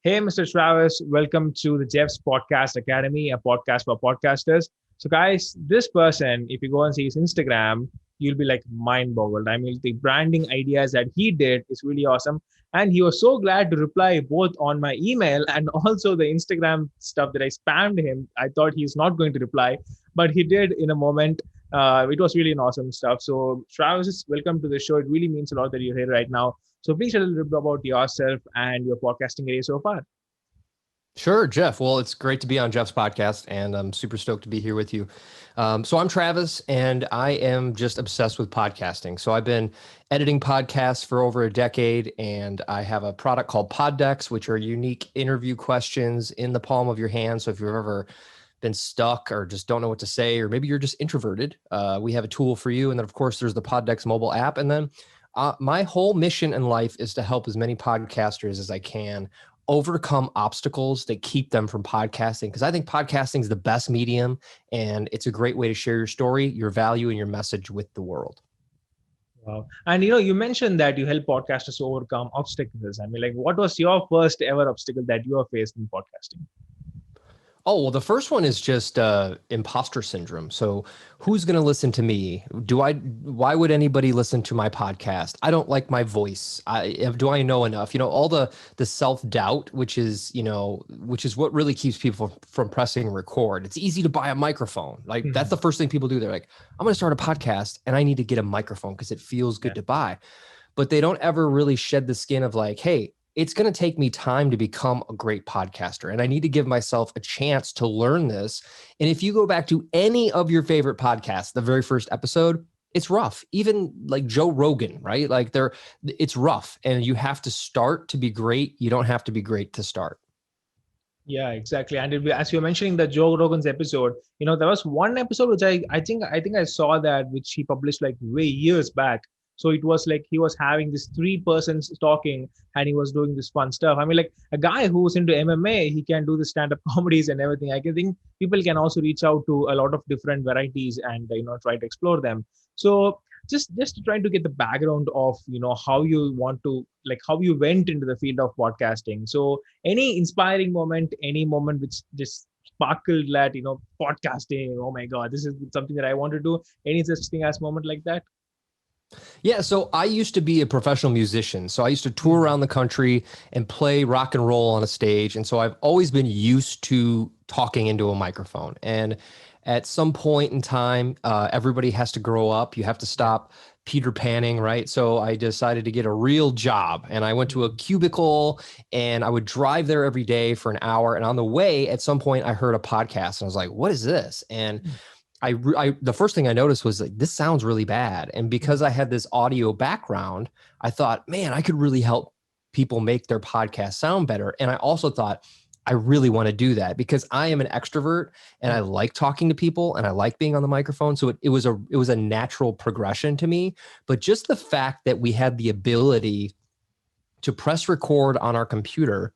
Hey, Mr. Travis, welcome to the Jeff's Podcast Academy, a podcast for podcasters. So, guys, this person, if you go and see his Instagram, you'll be like mind boggled. I mean, the branding ideas that he did is really awesome. And he was so glad to reply both on my email and also the Instagram stuff that I spammed him. I thought he's not going to reply, but he did in a moment. It was really an awesome stuff. So, Travis, welcome to the show. It really means a lot that you're here right now. So please tell a little bit about yourself and your podcasting area so far. Sure, Jeff. Well, it's great to be on Jeff's podcast, and I'm super stoked to be here with you. So I'm Travis, and I am just obsessed with podcasting. So I've been editing podcasts for over a decade, and I have a product called Pod Decks, which are unique interview questions in the palm of your hand. So if you've ever been stuck or just don't know what to say, or maybe you're just introverted, we have a tool for you. And then, of course, there's the Pod Decks mobile app. And then my whole mission in life is to help as many podcasters as I can overcome obstacles that keep them from podcasting. Because I think podcasting is the best medium, and it's a great way to share your story, your value, and your message with the world. Wow. And you mentioned that you help podcasters overcome obstacles. I mean, like, what was your first ever obstacle that you have faced in podcasting? Oh, well, the first one is just imposter syndrome. So who's going to listen to me? Why would anybody listen to my podcast? I don't like my voice. Do I know enough? All the self-doubt, which is what really keeps people from pressing record. It's easy to buy a microphone. Like that's the first thing people do. They're like, I'm going to start a podcast and I need to get a microphone because it feels good to buy. But they don't ever really shed the skin of like, hey, it's going to take me time to become a great podcaster, and I need to give myself a chance to learn this. And if you go back to any of your favorite podcasts, the very first episode, it's rough. Even like Joe Rogan, right? Like it's rough, and you have to start to be great. You don't have to be great to start. Yeah, exactly. And as you're mentioning the Joe Rogan's episode, there was one episode which I think I saw that which he published like way years back. So it was like he was having this three persons talking and he was doing this fun stuff. I mean, like a guy who's into MMA, he can do the stand-up comedies and everything. I can think people can also reach out to a lot of different varieties and try to explore them. So just trying to get the background of how you want to, like, how you went into the field of podcasting. So any inspiring moment, any moment which just sparkled that podcasting, oh my god, this is something that I want to do, any such thing as moment like that? Yeah, so I used to be a professional musician. So I used to tour around the country and play rock and roll on a stage. And so I've always been used to talking into a microphone. And at some point in time, everybody has to grow up. You have to stop Peter Panning, right? So I decided to get a real job, and I went to a cubicle and I would drive there every day for an hour. And on the way, at some point, I heard a podcast and I was like, what is this? And the first thing I noticed was like, this sounds really bad. And because I had this audio background, I thought, man, I could really help people make their podcast sound better. And I also thought, I really want to do that because I am an extrovert and I like talking to people and I like being on the microphone. So it was a natural progression to me. But just the fact that we had the ability to press record on our computer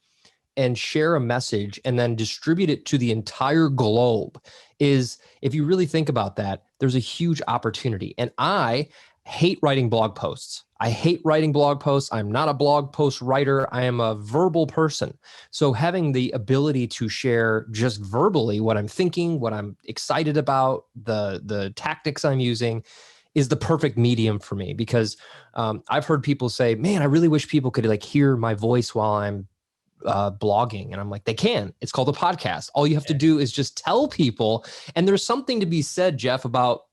and share a message and then distribute it to the entire globe is, if you really think about that, there's a huge opportunity. And I hate writing blog posts. I hate writing blog posts. I'm not a blog post writer. I am a verbal person. So having the ability to share just verbally what I'm thinking, what I'm excited about, the tactics I'm using is the perfect medium for me, because I've heard people say, man, I really wish people could like hear my voice while I'm blogging. And I'm like, they can. It's called a podcast. All you have to do is just tell people. And there's something to be said, Jeff, about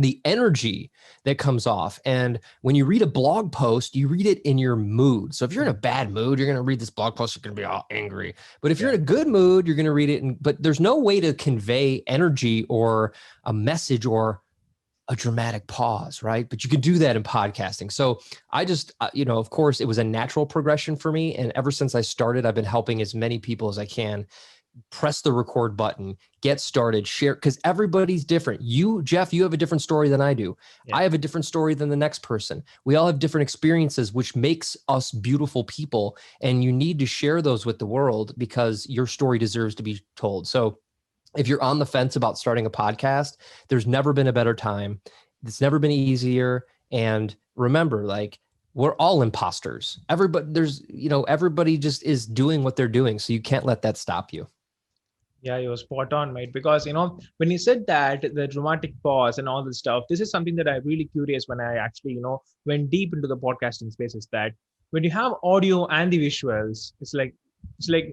the energy that comes off. And when you read a blog post, you read it in your mood. So if you're in a bad mood, you're going to read this blog post, you're going to be all angry. But if you're in a good mood, you're going to read it. But there's no way to convey energy or a message or a dramatic pause, right? But you can do that in podcasting. So I just, of course, it was a natural progression for me. And ever since I started, I've been helping as many people as I can press the record button, get started, share, because everybody's different. You, Jeff, you have a different story than I do. Yeah. I have a different story than the next person. We all have different experiences, which makes us beautiful people. And you need to share those with the world because your story deserves to be told. So if you're on the fence about starting a podcast, there's never been a better time. It's never been easier. And remember, like, we're all imposters. Everybody, everybody just is doing what they're doing. So you can't let that stop you. Yeah, you were spot on, mate. Because when you said that the dramatic pause and all this stuff, this is something that I'm really curious when I actually went deep into the podcasting space. Is that when you have audio and the visuals, it's like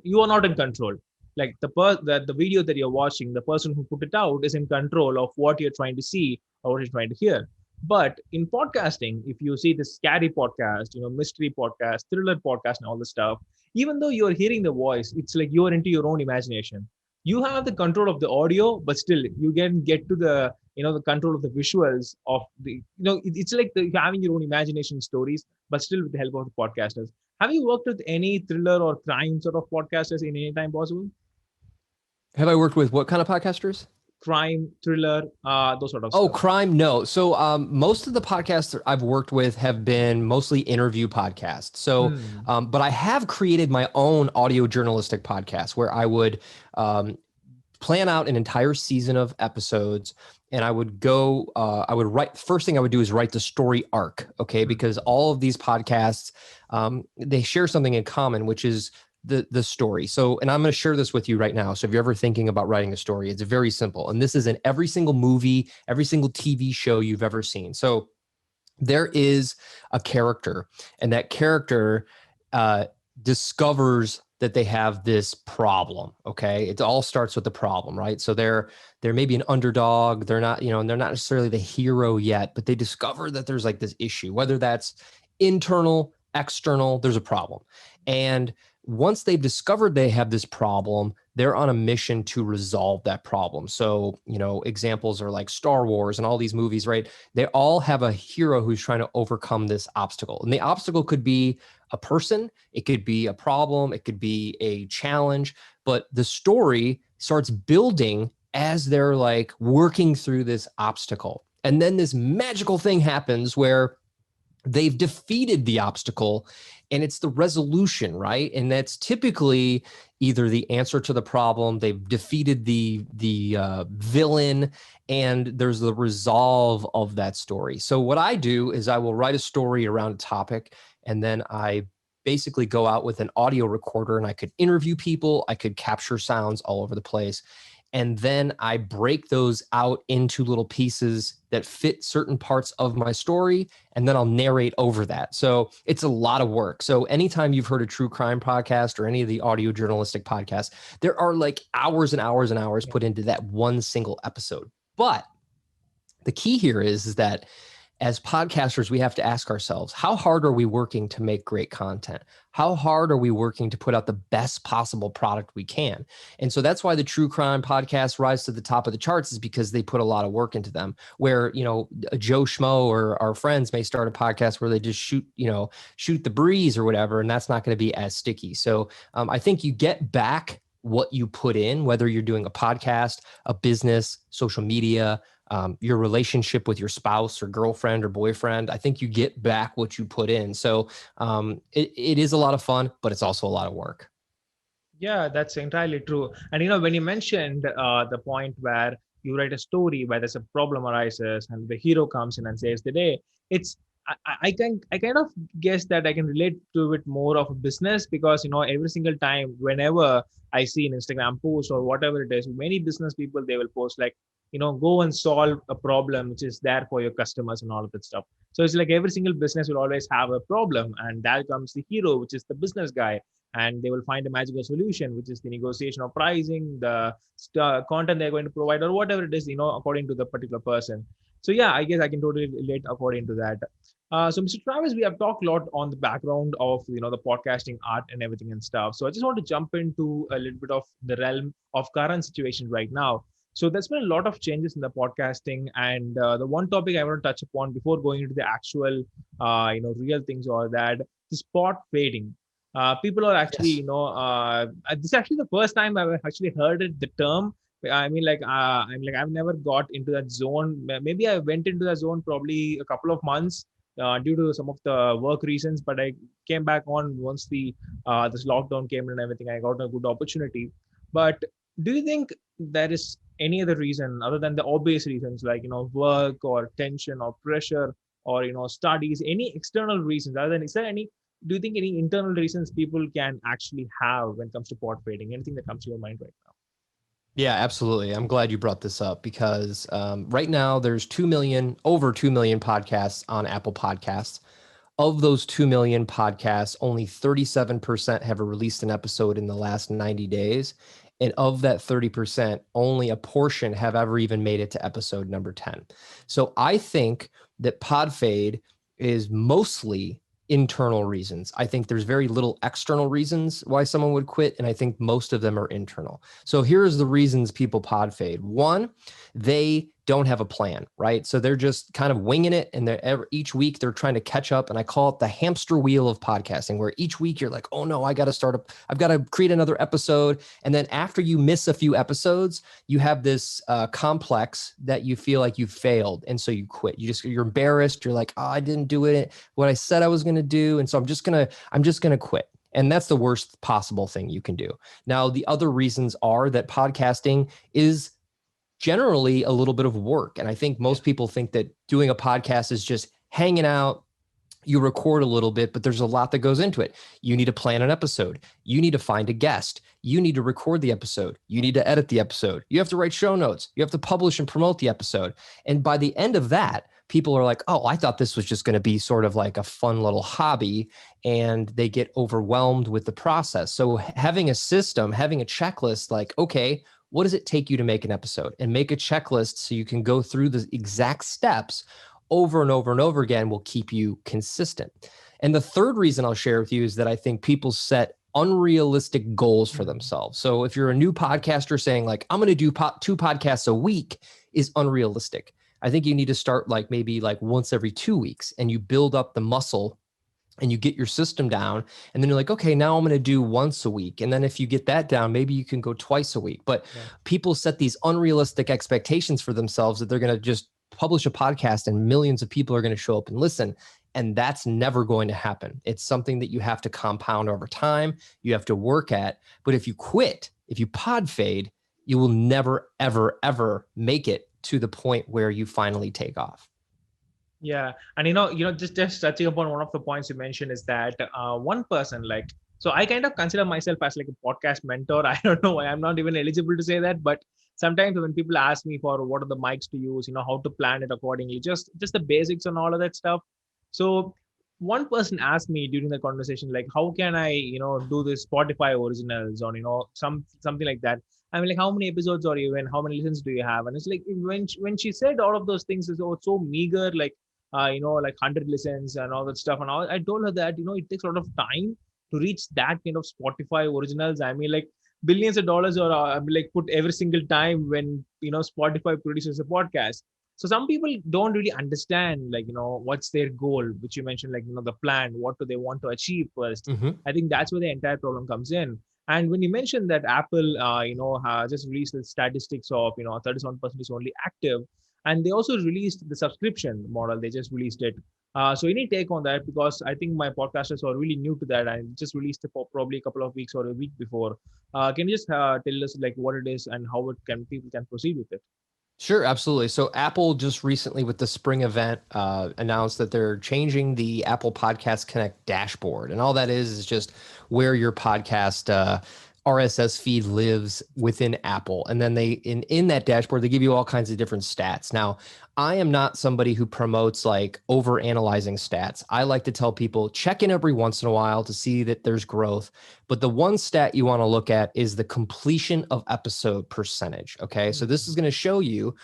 you are not in control. Like the video that you're watching, the person who put it out is in control of what you're trying to see or what you're trying to hear. But in podcasting, if you see the scary podcast, mystery podcast, thriller podcast, and all this stuff, even though you're hearing the voice, it's like you're into your own imagination. You have the control of the audio, but still you can get to the control of the visuals of it's like having your own imagination stories, but still with the help of the podcasters. Have you worked with any thriller or crime sort of podcasters in any time possible? Have I worked with what kind of podcasters? Crime, thriller, those sort of Oh, stuff. crime? No. So most of the podcasts that I've worked with have been mostly interview podcasts. So, Hmm. but I have created my own audio journalistic podcast where I would plan out an entire season of episodes, and I would go. I would write. First thing I would do is write the story arc. Okay, Hmm. because all of these podcasts they share something in common, which is the story. So, and I'm going to share this with you right now. So if you're ever thinking about writing a story, it's very simple. And this is in every single movie, every single TV show you've ever seen. So there is a character, and that character uh, discovers that they have this problem. Okay, it all starts with the problem, right? So they're maybe an underdog. They're not, and they're not necessarily the hero yet, but they discover that there's like this issue, whether that's internal, external. There's a problem, and once they've discovered they have this problem, they're on a mission to resolve that problem. So, examples are like Star Wars and all these movies, right? They all have a hero who's trying to overcome this obstacle. And the obstacle could be a person, it could be a problem, it could be a challenge, but the story starts building as they're like working through this obstacle. And then this magical thing happens where they've defeated the obstacle, and it's the resolution, right? And that's typically either the answer to the problem, they've defeated the villain, and there's the resolve of that story. So what I do is I will write a story around a topic, and then I basically go out with an audio recorder, and I could interview people, I could capture sounds all over the place, and then I break those out into little pieces that fit certain parts of my story, and then I'll narrate over that. So it's a lot of work. So anytime you've heard a true crime podcast or any of the audio journalistic podcasts, there are like hours and hours and hours Yeah. put into that one single episode. But the key here is that as podcasters, we have to ask ourselves, how hard are we working to make great content? How hard are we working to put out the best possible product we can? And so that's why the true crime podcasts rise to the top of the charts, is because they put a lot of work into them. Where, a Joe Schmo or our friends may start a podcast where they just shoot the breeze or whatever, and that's not going to be as sticky. So I think you get back what you put in, whether you're doing a podcast, a business, social media, your relationship with your spouse or girlfriend or boyfriend. I think you get back what you put in. So it is a lot of fun, but it's also a lot of work. Yeah, that's entirely true. And when you mentioned the point where you write a story where there's a problem arises and the hero comes in and saves the day, it's I kind of guess that I can relate to it more of a business, because every single time whenever I see an Instagram post or whatever it is, many business people, they will post like, go and solve a problem which is there for your customers and all of that stuff. So it's like every single business will always have a problem, and there comes the hero, which is the business guy, and they will find a magical solution, which is the negotiation of pricing, the content they're going to provide, or whatever it is, according to the particular person. So yeah, I guess I can totally relate according to that. So Mr. Travis, we have talked a lot on the background of the podcasting art and everything and stuff. So I just want to jump into a little bit of the realm of current situation right now. So there's been a lot of changes in the podcasting, and the one topic I want to touch upon before going into the actual, real things, or that the spot fading. People are actually, Yes. this is actually the first time I've actually heard it, the term. I mean, I've never got into that zone. Maybe I went into that zone probably a couple of months due to some of the work reasons, but I came back on once the this lockdown came and everything. I got a good opportunity. But do you think there is any other reason other than the obvious reasons, like work or tension or pressure or studies, any external reasons other than, is there any, do you think any internal reasons people can actually have when it comes to pod fading? Anything that comes to your mind right now? Yeah, absolutely. I'm glad you brought this up because right now there's 2 million, over 2 million podcasts on Apple Podcasts. Of those 2 million podcasts, only 37% have released an episode in the last 90 days. And of that 30%, only a portion have ever even made it to episode number 10. So I think that pod fade is mostly internal reasons. I think there's very little external reasons why someone would quit. And I think most of them are internal. So here's the reasons people pod fade. One, they don't have a plan, right? So they're just kind of winging it. And each week they're trying to catch up. And I call it the hamster wheel of podcasting, where each week you're like, oh no, I've got to create another episode. And then after you miss a few episodes, you have this complex that you feel like you failed. And so you quit. You're embarrassed. You're like, oh, I didn't do it what I said I was going to do. And so I'm just going to quit. And that's the worst possible thing you can do. Now, the other reasons are that podcasting is generally a little bit of work. And I think most people think that doing a podcast is just hanging out. You record a little bit, but there's a lot that goes into it. You need to plan an episode. You need to find a guest. You need to record the episode. You need to edit the episode. You have to write show notes. You have to publish and promote the episode. And by the end of that, people are like, oh, I thought this was just going to be sort of like a fun little hobby, and they get overwhelmed with the process. So having a system, having a checklist, like, okay, what does it take you to make an episode? And make a checklist so you can go through the exact steps over and over and over again will keep you consistent. And the third reason I'll share with you is that I think people set unrealistic goals for themselves. So if you're a new podcaster saying like, I'm going to do 2 podcasts a week is unrealistic. I think you need to start maybe once every 2 weeks, and you build up the muscle and you get your system down, and then you're like, okay, now I'm going to do once a week. And then if you get that down, maybe you can go twice a week. But people set these unrealistic expectations for themselves that they're going to just publish a podcast and millions of people are going to show up and listen. And that's never going to happen. It's something that you have to compound over time. You have to work at. But if you quit, if you pod fade, you will never, ever, ever make it to the point where you finally take off. Yeah, and just touching upon one of the points you mentioned is that one person, so I kind of consider myself as like a podcast mentor. I don't know why I'm not even eligible to say that, but sometimes when people ask me for what are the mics to use, how to plan it accordingly, just the basics and all of that stuff. So one person asked me during the conversation, like, how can I, do this Spotify originals or, something like that. I mean, like, how many episodes or even how many listens do you have? And it's like, when she said all of those things, is so meager, like 100 listens and all that stuff. And I told her that, it takes a lot of time to reach that kind of Spotify originals. I mean, like billions of dollars or put every single time when, Spotify produces a podcast. So some people don't really understand, what's their goal, which you mentioned, the plan, what do they want to achieve first. Mm-hmm. I think that's where the entire problem comes in. And when you mentioned that Apple, has just released the statistics of, 37% is only active. And they also released the subscription model. They just released it. So any take on that? Because I think my podcasters are really new to that. I just released it for probably a couple of weeks or a week before. Can you just tell us what it is and how people can proceed with it? Sure, absolutely. So Apple just recently with the spring event announced that they're changing the Apple Podcast Connect dashboard. And all that is just where your podcast RSS feed lives within Apple. And then they in that dashboard, they give you all kinds of different stats. Now, I am not somebody who promotes over analyzing stats. I like to tell people check in every once in a while to see that there's growth. But the one stat you want to look at is the completion of episode percentage. Okay. So this is going to show you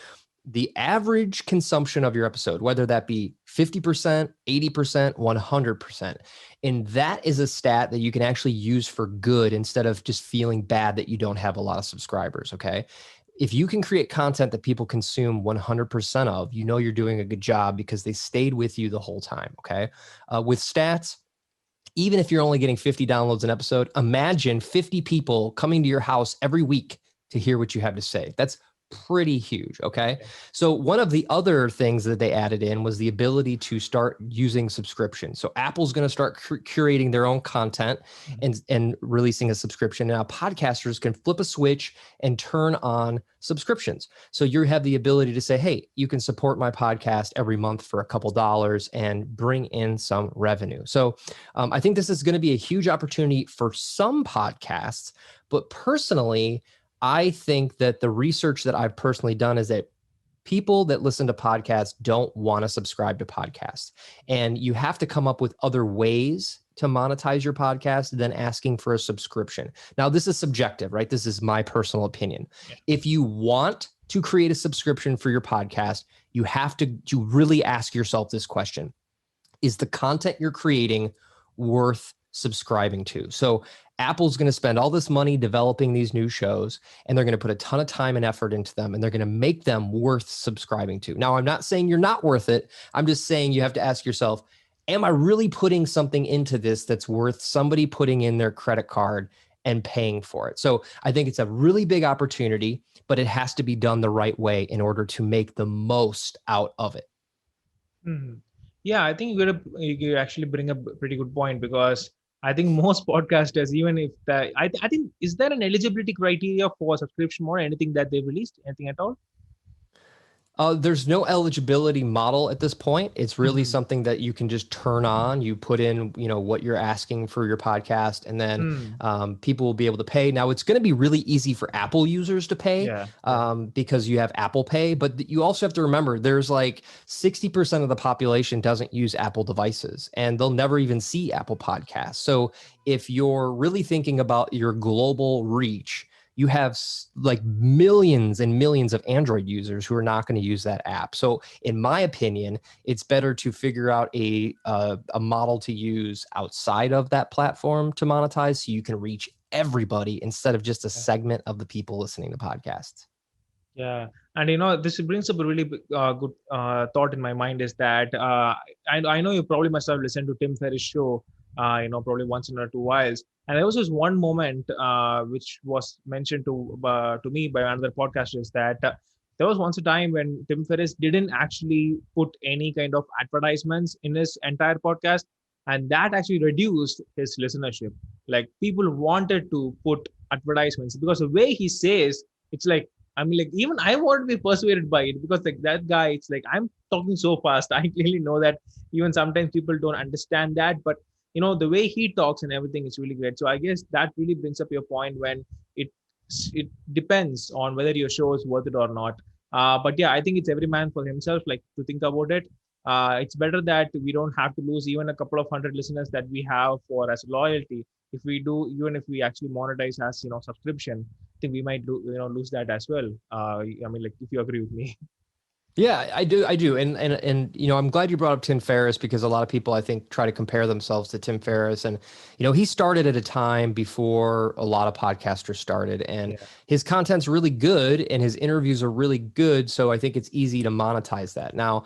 the average consumption of your episode, whether that be 50%, 80%, 100%. And that is a stat that you can actually use for good instead of just feeling bad that you don't have a lot of subscribers. Okay. If you can create content that people consume 100% of, you're doing a good job because they stayed with you the whole time. Okay. With stats, even if you're only getting 50 downloads an episode, imagine 50 people coming to your house every week to hear what you have to say. That's pretty huge. Okay. So one of the other things that they added in was the ability to start using subscriptions. So Apple's going to start curating their own content and releasing a subscription. Now podcasters can flip a switch and turn on subscriptions. So you have the ability to say, hey, you can support my podcast every month for a couple dollars and bring in some revenue. So I think this is going to be a huge opportunity for some podcasts, but personally, I think that the research that I've personally done is that people that listen to podcasts don't want to subscribe to podcasts. And you have to come up with other ways to monetize your podcast than asking for a subscription. Now, this is subjective, right? This is my personal opinion. Yeah. If you want to create a subscription for your podcast, you have to really ask yourself this question. Is the content you're creating worth subscribing to? So Apple's going to spend all this money developing these new shows, and they're going to put a ton of time and effort into them, and they're going to make them worth subscribing to. Now, I'm not saying you're not worth it. I'm just saying you have to ask yourself, am I really putting something into this that's worth somebody putting in their credit card and paying for it? So I think it's a really big opportunity, but it has to be done the right way in order to make the most out of it. Mhm. Yeah, I think you actually bring up a pretty good point, because I think most podcasters, even if I think, is there an eligibility criteria for subscription or anything that they've released? Anything at all? There's no eligibility model at this point. It's really something that you can just turn on. You put in, what you're asking for your podcast, and then people will be able to pay. Now, it's going to be really easy for Apple users to pay because you have Apple Pay. But you also have to remember, there's like 60% of the population doesn't use Apple devices, and they'll never even see Apple Podcasts. So if you're really thinking about your global reach, you have like millions and millions of Android users who are not going to use that app. So in my opinion, it's better to figure out a model to use outside of that platform to monetize, so you can reach everybody instead of just a segment of the people listening to podcasts. Yeah, and this brings up a really good thought in my mind, is that I know you probably must have listened to Tim Ferriss' show, probably once in or two whiles. And there was this one moment which was mentioned to me by another podcaster, is that there was once a time when Tim Ferriss didn't actually put any kind of advertisements in his entire podcast, and that actually reduced his listenership. Like, people wanted to put advertisements, because the way he says, it's like, I mean, like, even I want to be persuaded by it, because like that guy, it's like, I'm talking so fast. I clearly know that even sometimes people don't understand that, but the way he talks and everything is really great. So I guess that really brings up your point, when it it depends on whether your show is worth it or not. But yeah, I think it's every man for himself, like, to think about it. It's better that we don't have to lose even a couple of hundred listeners that we have for as loyalty. If we do, even if we actually monetize as subscription, I think we might lose that as well. I mean, like, if you agree with me. Yeah, I do. And I'm glad you brought up Tim Ferriss, because a lot of people, I think, try to compare themselves to Tim Ferriss. And, he started at a time before a lot of podcasters started, and his content's really good and his interviews are really good. So I think it's easy to monetize that. Now,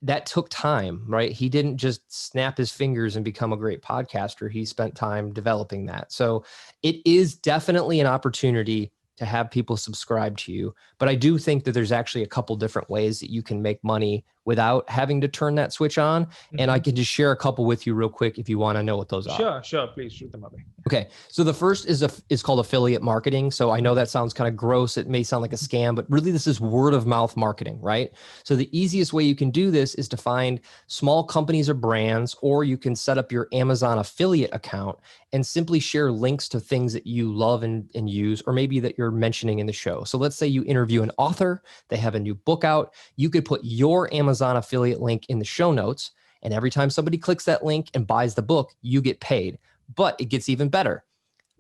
that took time, right? He didn't just snap his fingers and become a great podcaster. He spent time developing that. So it is definitely an opportunity to have people subscribe to you. But I do think that there's actually a couple different ways that you can make money without having to turn that switch on. And I can just share a couple with you real quick if you want to know what those are. Sure. Please shoot them away. Okay. So the first is called affiliate marketing. So I know that sounds kind of gross. It may sound like a scam, but really this is word of mouth marketing, right? So the easiest way you can do this is to find small companies or brands, or you can set up your Amazon affiliate account and simply share links to things that you love and use, or maybe that you're mentioning in the show. So let's say you interview an author, they have a new book out. You could put your Amazon affiliate link in the show notes, and every time somebody clicks that link and buys the book, you get paid. But it gets even better.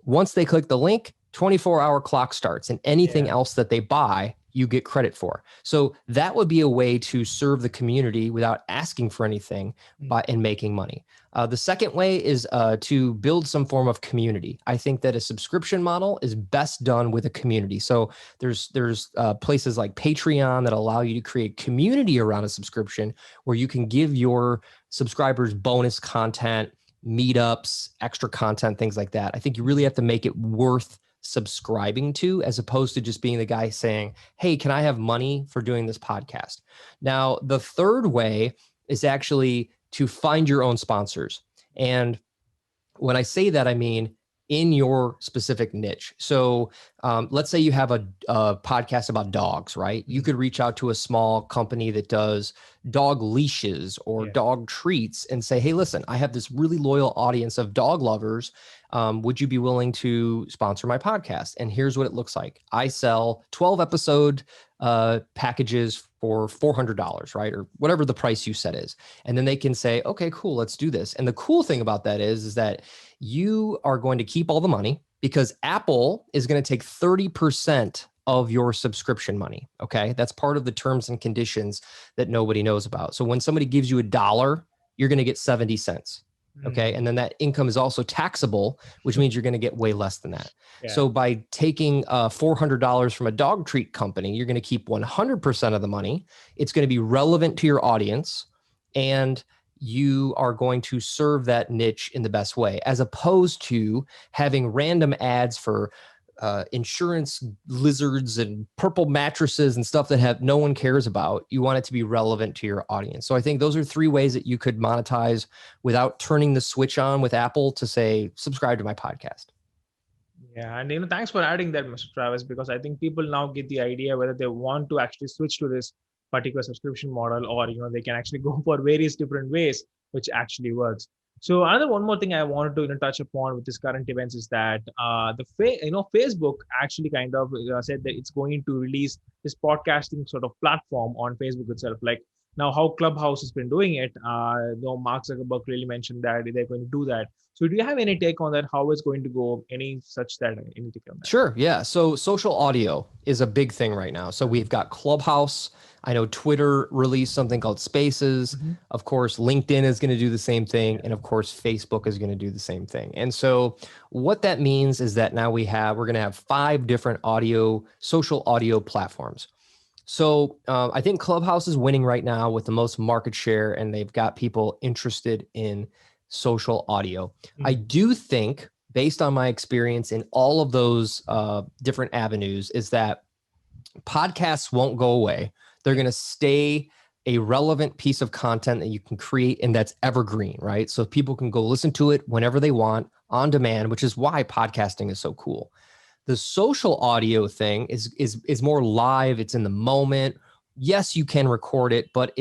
Once they click the link, 24-hour clock starts, and anything else that they buy, you get credit for. So that would be a way to serve the community without asking for anything and making money. The second way is to build some form of community. I think that a subscription model is best done with a community. So there's places like Patreon that allow you to create community around a subscription, where you can give your subscribers bonus content, meetups, extra content, things like that. I think you really have to make it worth subscribing to, as opposed to just being the guy saying, hey, can I have money for doing this podcast? Now, the third way is actually to find your own sponsors. And when I say that, I mean in your specific niche. So let's say you have a podcast about dogs, right? You could reach out to a small company that does dog leashes or dog treats and say, hey, listen, I have this really loyal audience of dog lovers. Would you be willing to sponsor my podcast? And here's what it looks like. I sell 12 episode packages for $400, right? Or whatever the price you set is. And then they can say, okay, cool, let's do this. And the cool thing about that is that you are going to keep all the money because Apple is going to take 30% of your subscription money. Okay. That's part of the terms and conditions that nobody knows about. So when somebody gives you $1, you're going to get 70 cents. Okay. And then that income is also taxable, which means you're going to get way less than that. Yeah. So by taking $400 from a dog treat company, you're going to keep 100% of the money. It's going to be relevant to your audience, and you are going to serve that niche in the best way, as opposed to having random ads for insurance lizards and purple mattresses and stuff that no one cares about. You want it to be relevant to your audience. So I think those are 3 ways that you could monetize without turning the switch on with Apple to say, subscribe to my podcast. Yeah. And, thanks for adding that, Mr. Travis, because I think people now get the idea whether they want to actually switch to this particular subscription model, or, they can actually go for various different ways, which actually works. So one more thing I wanted to touch upon with this current events is that Facebook actually kind of said that it's going to release this podcasting sort of platform on Facebook itself. Like now, how Clubhouse has been doing it. Mark Zuckerberg really mentioned that they're going to do that. So do you have any take on that? How it's going to go? Any take on that? Sure. Yeah. So social audio is a big thing right now. So we've got Clubhouse. I know Twitter released something called Spaces. Mm-hmm. Of course, LinkedIn is going to do the same thing. And of course, Facebook is going to do the same thing. And so what that means is that now we're going to have 5 different social audio platforms. So I think Clubhouse is winning right now with the most market share, and they've got people interested in social audio. Mm-hmm. I do think, based on my experience in all of those different avenues, is that podcasts won't go away. They're going to stay a relevant piece of content that you can create, and that's evergreen, right? So people can go listen to it whenever they want on demand, which is why podcasting is so cool. The social audio thing is more live. It's in the moment. Yes, you can record it, but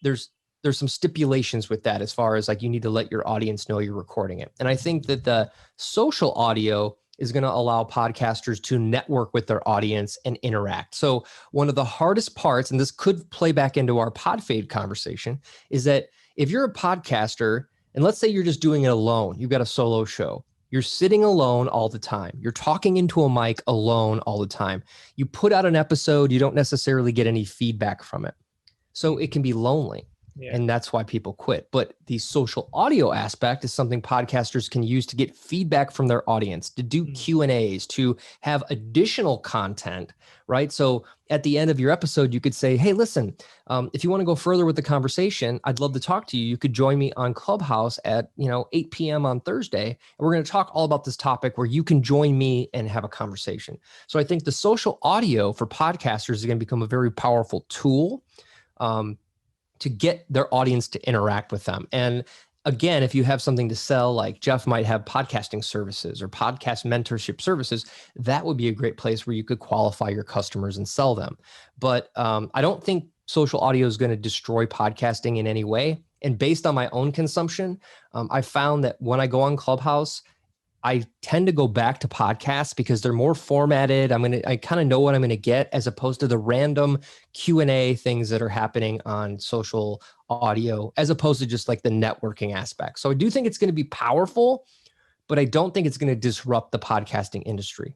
there's some stipulations with that, as far as like you need to let your audience know you're recording it. And I think that the social audio is going to allow podcasters to network with their audience and interact. So one of the hardest parts, and this could play back into our Podfade conversation, is that if you're a podcaster, and let's say you're just doing it alone, you've got a solo show, you're sitting alone all the time, you're talking into a mic alone all the time, you put out an episode, you don't necessarily get any feedback from it. So it can be lonely. Yeah. And that's why people quit. But the social audio aspect is something podcasters can use to get feedback from their audience, to do Q&As, to have additional content, right? So at the end of your episode, you could say, hey, listen, if you want to go further with the conversation, I'd love to talk to you. You could join me on Clubhouse at 8 p.m. on Thursday. And we're going to talk all about this topic where you can join me and have a conversation. So I think the social audio for podcasters is going to become a very powerful tool to get their audience to interact with them. And again, if you have something to sell, like Jeff might have podcasting services or podcast mentorship services, that would be a great place where you could qualify your customers and sell them. But I don't think social audio is going to destroy podcasting in any way. And based on my own consumption, I found that when I go on Clubhouse, I tend to go back to podcasts because they're more formatted. I kind of know what I'm going to get, as opposed to the random Q&A things that are happening on social audio, as opposed to just like the networking aspect. So I do think it's going to be powerful, but I don't think it's going to disrupt the podcasting industry.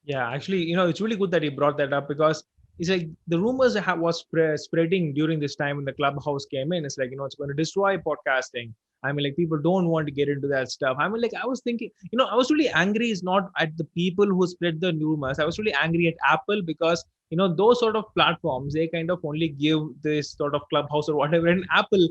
Yeah, actually, it's really good that you brought that up, because it's like the rumors was spreading during this time when the Clubhouse came in. It's like, it's going to destroy podcasting. I mean, like, people don't want to get into that stuff. I mean, like, I was thinking, I was really angry. It's not at the people who spread the rumors. I was really angry at Apple, because, those sort of platforms, they kind of only give this sort of Clubhouse or whatever in Apple,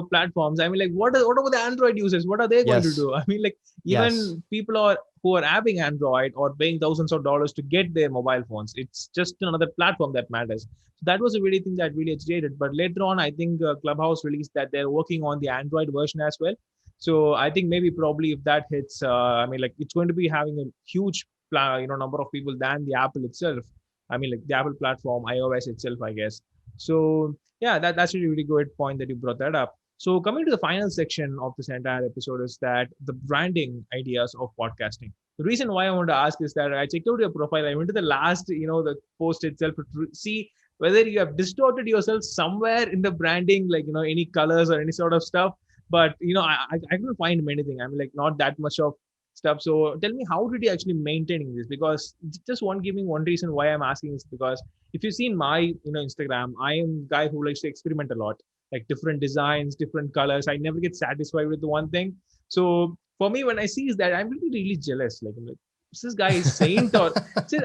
platforms. I mean, like, what about the Android users? What are they going to do? I mean, like, even people are who are having Android or paying thousands of dollars to get their mobile phones. It's just another platform that matters. So that was a really thing that really agitated. But later on, I think Clubhouse released that they're working on the Android version as well. So I think maybe probably if that hits, I mean, like it's going to be having a huge, number of people than the Apple itself. I mean, like the Apple platform, iOS itself, I guess. So yeah, that's a really good point that you brought that up. So coming to the final section of this entire episode is that the branding ideas of podcasting. The reason why I want to ask is that I checked out your profile. I went to the last, the post itself to see whether you have distorted yourself somewhere in the branding, like any colors or any sort of stuff. But I couldn't find many things. I mean, like not that much of stuff. So tell me, how did you actually maintaining this? Because just one give me one reason why I'm asking is because if you've seen my Instagram, I am a guy who likes to experiment a lot, like different designs, different colors. I never get satisfied with the one thing. So for me, when I see is that I'm really, really jealous. Like I'm like, is this guy is saint or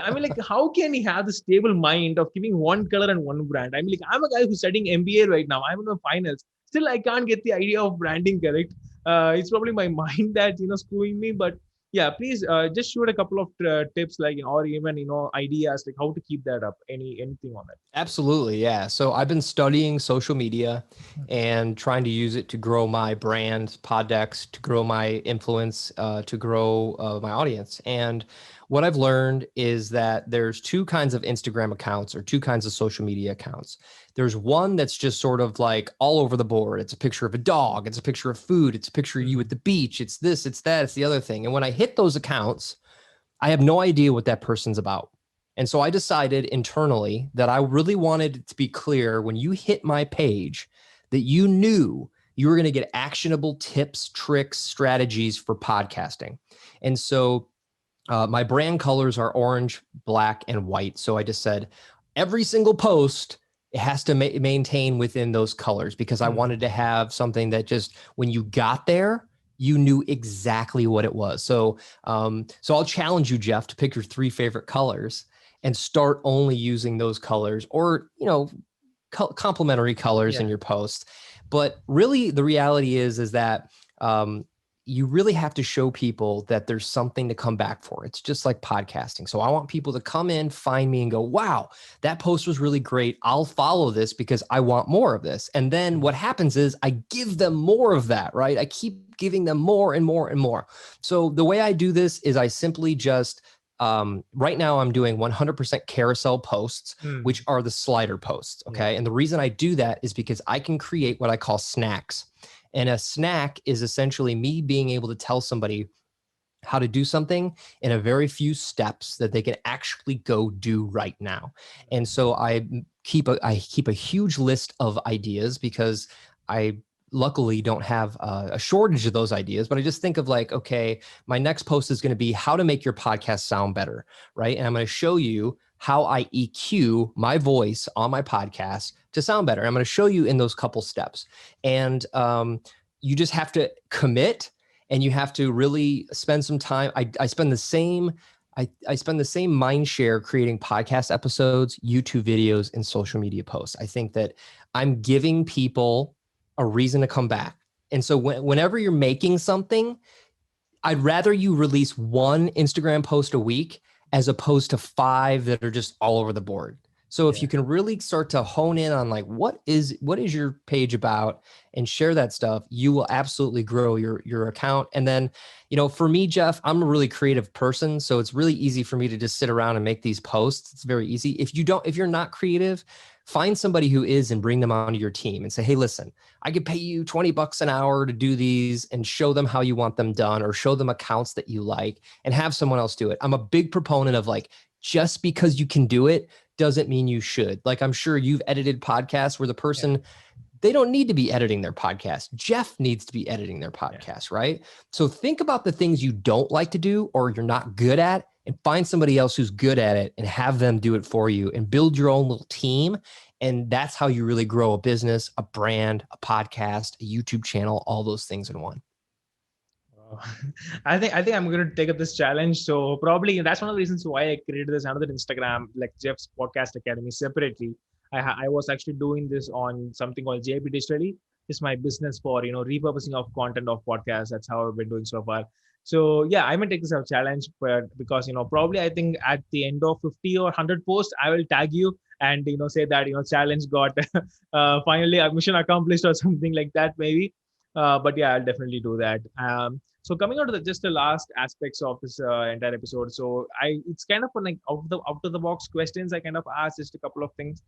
I mean, like, how can he have the stable mind of giving one color and one brand? I mean, like, I'm a guy who's studying MBA right now. I'm in the finals. Still, I can't get the idea of branding correct. It's probably my mind that screwing me. But yeah, please just shoot a couple of tips, like or even ideas, like how to keep that up. Anything on that? Absolutely. Yeah. So I've been studying social media and trying to use it to grow my brand, Poddex, to grow my influence, to grow my audience. And what I've learned is that there's two kinds of Instagram accounts or two kinds of social media accounts. There's one that's just sort of like all over the board. It's a picture of a dog. It's a picture of food. It's a picture of you at the beach. It's this, it's that, it's the other thing. And when I hit those accounts, I have no idea what that person's about. And so I decided internally that I really wanted it to be clear when you hit my page that you knew you were going to get actionable tips, tricks, strategies for podcasting. And so my brand colors are orange, black, and white. So I just said every single post, it has to maintain within those colors because I wanted to have something that just when you got there, you knew exactly what it was. So I'll challenge you, Jeff, to pick your 3 favorite colors and start only using those colors or, complementary colors in your posts. But really the reality is that you really have to show people that there's something to come back for. It's just like podcasting. So I want people to come in, find me and go, wow, that post was really great. I'll follow this because I want more of this. And then what happens is I give them more of that, right? I keep giving them more and more and more. So the way I do this is I simply just right now I'm doing 100% carousel posts, which are the slider posts. Okay. And the reason I do that is because I can create what I call snacks. And a snack is essentially me being able to tell somebody how to do something in a very few steps that they can actually go do right now. And so I keep a huge list of ideas because I luckily don't have a shortage of those ideas, but I just think of like, okay, my next post is going to be how to make your podcast sound better, right? And I'm going to show you how I EQ my voice on my podcast to sound better. I'm going to show you in those couple steps. And you just have to commit and you have to really spend some time. I spend the same mind share creating podcast episodes, YouTube videos, and social media posts. I think that I'm giving people a reason to come back. And so whenever you're making something, I'd rather you release one Instagram post a week as opposed to 5 that are just all over the board. So if you can really start to hone in on like, what is your page about and share that stuff, you will absolutely grow your account. And then, for me, Jeff, I'm a really creative person. So it's really easy for me to just sit around and make these posts. It's very easy. If you're not creative, find somebody who is and bring them onto your team and say, hey, listen, I could pay you $20 an hour to do these and show them how you want them done or show them accounts that you like and have someone else do it. I'm a big proponent of like, just because you can do it doesn't mean you should. Like I'm sure you've edited podcasts where the person, they don't need to be editing their podcast. Jeff needs to be editing their podcast, right? So think about the things you don't like to do or you're not good at and find somebody else who's good at it and have them do it for you and build your own little team. And that's how you really grow a business, a brand, a podcast, a YouTube channel, all those things in one. I think I'm going to take up this challenge. So probably that's one of the reasons why I created this another Instagram, like Jeff's Podcast Academy separately. I was actually doing this on something called JP Digitally. It's my business for repurposing of content of podcasts. That's how I've been doing so far. So yeah, I may take this as a challenge, but because probably I think at the end of 50 or 100 posts, I will tag you and say that challenge got finally a mission accomplished or something like that maybe. But yeah, I'll definitely do that. So coming on to just the last aspects of this entire episode. So it's kind of like out of the box questions. I kind of asked just a couple of things.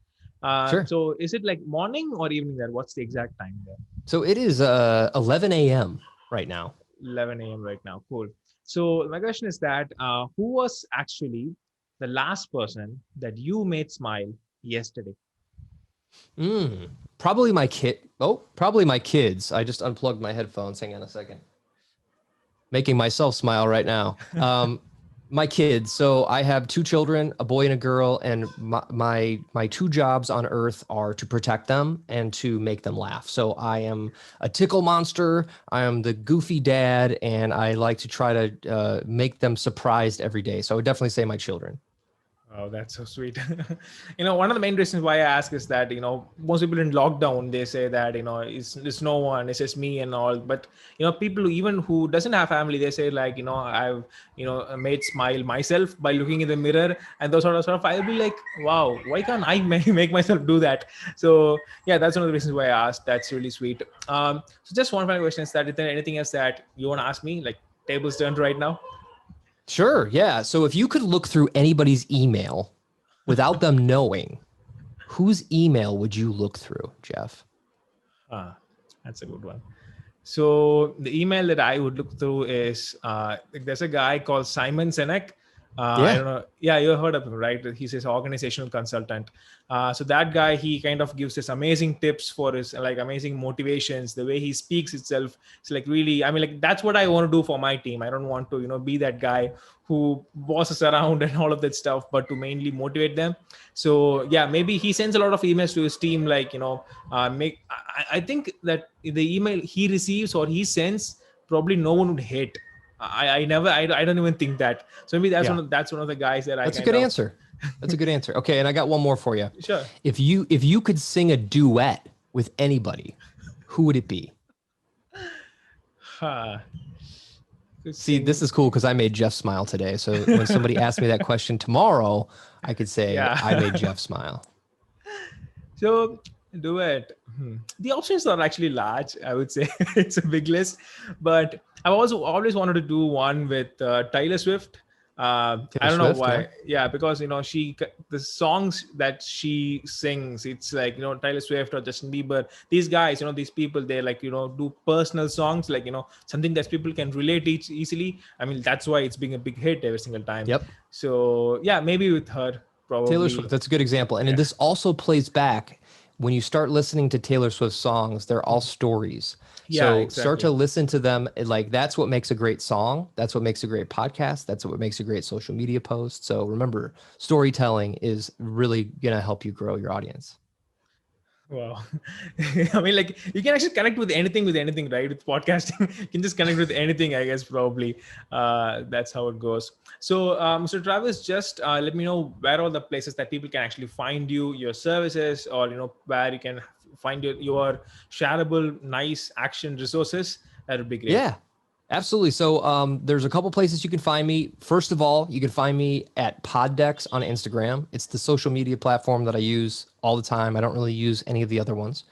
Sure. So is it like morning or evening there? What's the exact time there? So it is 11 a.m. right now. 11 a.m. right now. Cool. So my question is that who was actually the last person that you made smile yesterday? Probably my kid. Oh, probably my kids. I just unplugged my headphones. Hang on a second. Making myself smile right now. My kids. So I have two children, a boy and a girl, and my two jobs on earth are to protect them and to make them laugh. So I am a tickle monster. I am the goofy dad, and I like to try to make them surprised every day. So I would definitely say my children. Oh, that's so sweet. One of the main reasons why I ask is that, most people in lockdown, they say that, it's no one, it's just me and all. But, people who doesn't have family, they say like, I've, made smile myself by looking in the mirror and those sort of stuff. I'll be like, wow, why can't I make myself do that? So yeah, that's one of the reasons why I asked. That's really sweet. So just one final question is that, is there anything else that you want to ask me? Like tables turned right now? Sure. Yeah. So if you could look through anybody's email without them knowing, whose email would you look through, Jeff? That's a good one. So the email that I would look through is there's a guy called Simon Sinek. I don't know. Yeah, you heard of him, right? He's his organizational consultant. So that guy, he kind of gives us amazing tips for his like amazing motivations. The way he speaks itself, it's like really. I mean, like that's what I want to do for my team. I don't want to, be that guy who bosses around and all of that stuff, but to mainly motivate them. So yeah, maybe he sends a lot of emails to his team, like make. I think that the email he receives or he sends, probably no one would hate. I never I don't even think that. So maybe that's one of the guys that That's a good answer. That's a good answer. Okay, and I got one more for you. Sure. If you could sing a duet with anybody, who would it be? See, this is cool because I made Jeff smile today. So when somebody asked me that question tomorrow, I could say I made Jeff smile. So duet. The options are actually large. I would say it's a big list, but I've also always wanted to do one with Taylor Swift. I don't know why. Yeah, because the songs that she sings, it's like Taylor Swift or Justin Bieber. These guys, these people, they like do personal songs, like something that people can relate easily. I mean, that's why it's being a big hit every single time. Yep. So yeah, maybe with her, probably Taylor Swift. That's a good example, and this also plays back. When you start listening to Taylor Swift songs, they're all stories. Yeah, so exactly. Start to listen to them. Like that's what makes a great song. That's what makes a great podcast. That's what makes a great social media post. So remember, storytelling is really going to help you grow your audience. Wow. I mean, like you can actually connect with anything, right? With podcasting, you can just connect with anything, I guess, probably. That's how it goes. So, Mr. Travis, just let me know where are the places that people can actually find you, your services, or, where you can find your shareable, nice action resources. That would be great. Yeah. Absolutely. So there's a couple places you can find me. First of all, you can find me at Poddex on Instagram. It's the social media platform that I use all the time. I don't really use any of the other ones.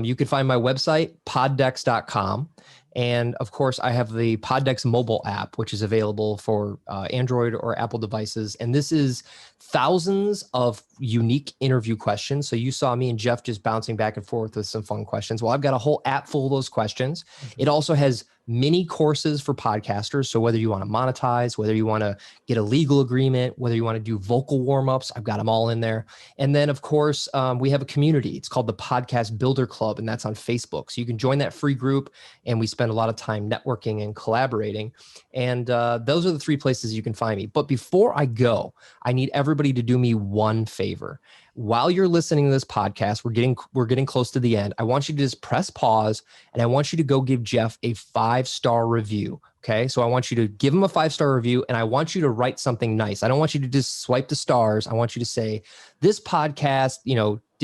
You can find my website, poddex.com. And of course, I have the Poddex mobile app, which is available for Android or Apple devices. And this is thousands of unique interview questions. So you saw me and Jeff just bouncing back and forth with some fun questions. Well, I've got a whole app full of those questions. Mm-hmm. It also has mini courses for podcasters. So whether you want to monetize, whether you want to get a legal agreement, whether you want to do vocal warm-ups, I've got them all in there. And then of course, we have a community. It's called the Podcast Builder Club, and that's on Facebook. So you can join that free group, and we spend a lot of time networking and collaborating. And those are the three places you can find me. But before I go, I need everybody to do me one favor. While you're listening to this podcast, we're getting close to the end. I want you to just press pause, and I want you to go give Jeff a 5-star review. Okay. So I want you to give him a 5-star review, and I want you to write something nice. I don't want you to just swipe the stars. I want you to say, this podcast,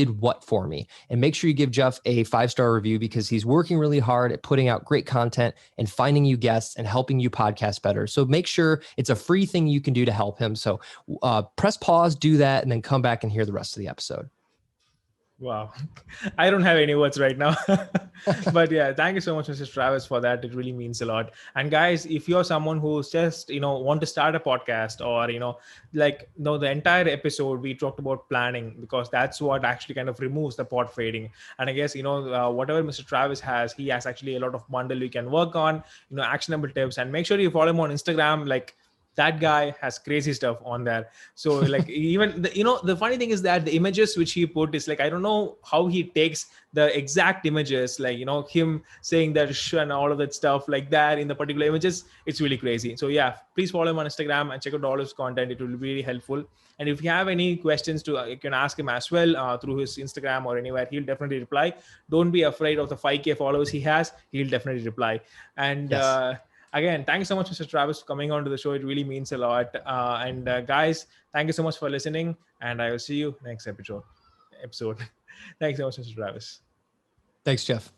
did what for me. And make sure you give Jeff a 5-star review because he's working really hard at putting out great content and finding you guests and helping you podcast better. So make sure it's a free thing you can do to help him. So press pause, do that, and then come back and hear the rest of the episode. Wow. I don't have any words right now. But yeah, thank you so much, Mr. Travis, for that. It really means a lot. And guys, if you're someone who's just, want to start a podcast or, the entire episode, we talked about planning because that's what actually kind of removes the pod fading. And I guess, whatever Mr. Travis has, he has actually a lot of bundle you can work on, actionable tips, and make sure you follow him on Instagram. Like, that guy has crazy stuff on there. So like even the funny thing is that the images which he put is like, I don't know how he takes the exact images, like him saying that sh and all of that stuff like that in the particular images. It's really crazy. So yeah, please follow him on Instagram and check out all his content. It will be really helpful. And if you have any questions you can ask him as well through his Instagram or anywhere. He'll definitely reply. Don't be afraid of the 5K followers he has. He'll definitely reply. And yes. Again, thank you so much, Mr. Travis, for coming on to the show. It really means a lot. And guys, thank you so much for listening. And I will see you next episode. Thanks so much, Mr. Travis. Thanks, Jeff.